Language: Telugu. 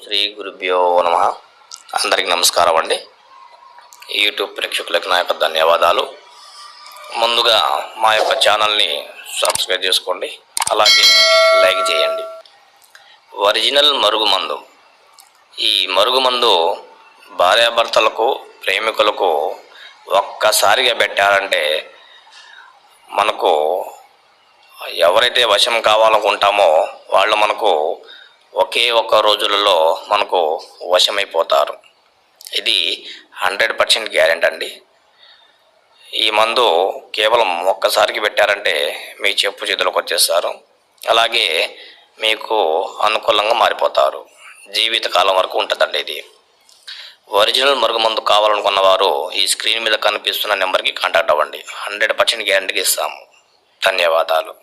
శ్రీ గురుభ్యో నమః. అందరికీ నమస్కారం అండి. యూట్యూబ్ ప్రేక్షకులకు నా యొక్క ధన్యవాదాలు. ముందుగా మా యొక్క ఛానల్ని సబ్స్క్రైబ్ చేసుకోండి, అలాగే లైక్ చేయండి. ఒరిజినల్ మరుగుమందు. ఈ మరుగుమందు భార్యాభర్తలకు, ప్రేమికులకు ఒక్కసారిగా పెట్టారంటే మనకు ఎవరైతే వశం కావాలనుకుంటామో వాళ్ళు మనకు ఒకే ఒక్క రోజులలో మనకు వశమైపోతారు. ఇది 100% గ్యారెంటీ అండి. ఈ మందు కేవలం ఒక్కసారికి పెట్టారంటే మీ చెప్పు చేతులకు వచ్చేస్తారు, అలాగే మీకు అనుకూలంగా మారిపోతారు. జీవితకాలం వరకు ఉంటుందండి ఇది. ఒరిజినల్ మరుగుమందు కావాలనుకున్న వారు ఈ స్క్రీన్ మీద కనిపిస్తున్న నెంబర్కి కాంటాక్ట్ అవ్వండి. 100% గ్యారెంటీకి ఇస్తాము. ధన్యవాదాలు.